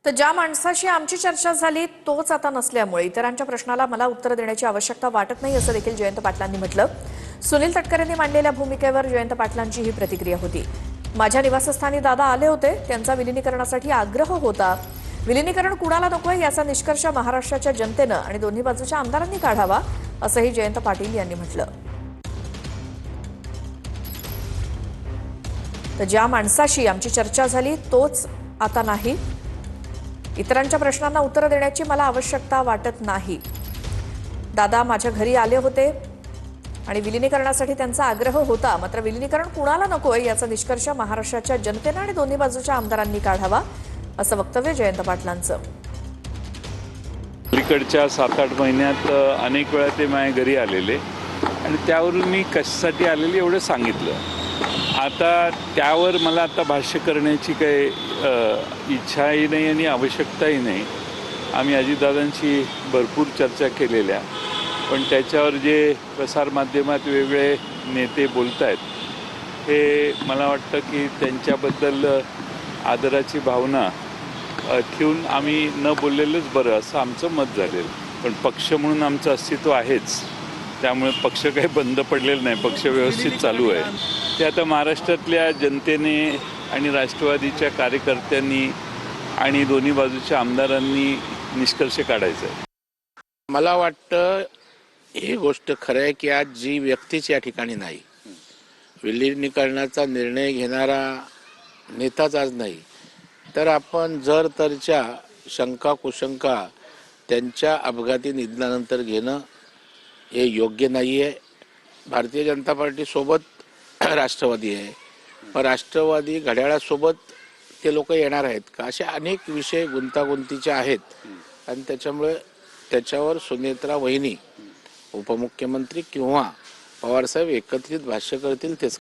तर ज्या माणसाशी आमची चर्चा झाली तोच आता नसल्यामुळे इतरांच्या प्रश्नाला मला उत्तर देण्याची आवश्यकता वाटत नाही असं देखील जयंत पाटलांनी म्हटलं। सुनील तटकरेंनी मांडलेल्या भूमिकेवर जयंत पाटलांची ही प्रतिक्रिया होती। माझ्या निवासस्थानी दादा आले होते, त्यांचा विलीनीकरणासाठी आग्रह होता। विलीनीकरण कुणाला नकोय याचा निष्कर्ष महाराष्ट्राच्या जनतेनं आणि दोन्ही बाजूच्या आमदारांनी काढावा असंही जयंत पाटील यांनी म्हटलं। तर ज्या माणसाशी आमची चर्चा झाली तोच आता नाही, इतरांच्या प्रश्नांना उत्तर देण्याची मला आवश्यकता वाटत नाही। दादा माझ्या घरी आले होते आणि विलीनीकरणासाठी त्यांचा आग्रह होता, मात्र विलीनीकरण कुणाला नकोय याचा निष्कर्ष महाराष्ट्राच्या जनतेनं आणि दोन्ही बाजूच्या आमदारांनी काढावा असं वक्तव्य जयंत पाटलांचं। अलीकडच्या 7-8 महिन्यात अनेक वेळा ते माझ्या घरी आलेले आणि त्यावरून मी कशासाठी आलेले एवढं सांगितलं। आता त्यावर मला आता भाष्य करण्याची काही इच्छाही नाही आणि आवश्यकताही नाही। आम्ही अजितदादांशी भरपूर चर्चा केलेल्या, पण त्याच्यावर जे प्रसारमाध्यमात वेगवेगळे नेते बोलत आहेत हे मला वाटतं की त्यांच्याबद्दल आदराची भावना ठेवून आम्ही न बोललेलंच बरं असं आमचं मत झालेलं। पण पक्ष म्हणून आमचं अस्तित्व आहेच, त्यामुळे पक्ष काही बंद पडलेलं नाही, पक्ष व्यवस्थित चालू आहे। ते आता महाराष्ट्रातल्या जनतेने आणि राष्ट्रवादीच्या कार्यकर्त्यांनी आणि दोन्ही बाजूच्या आमदारांनी निष्कर्ष काढायचा आहे। मला वाटतं ही गोष्ट खरं आहे की आज जी व्यक्तीच या ठिकाणी नाही, विलीनीकरणाचा निर्णय घेणारा नेताच आज नाही, तर आपण जर तरच्या शंका कुशंका त्यांच्या अपघाती निधनानंतर घेणं हे योग्य नाही आहे। भारतीय जनता पार्टीसोबत राष्ट्रवादी आहे, पण राष्ट्रवादी घड्याळासोबत ते लोक येणार आहेत का, असे अनेक विषय गुंतागुंतीचे आहेत आणि त्याच्यामुळे त्याच्यावर सुनेत्रा वहिनी उपमुख्यमंत्री किंवा पवारसाहेब एकत्रित भाष्य करतील तेच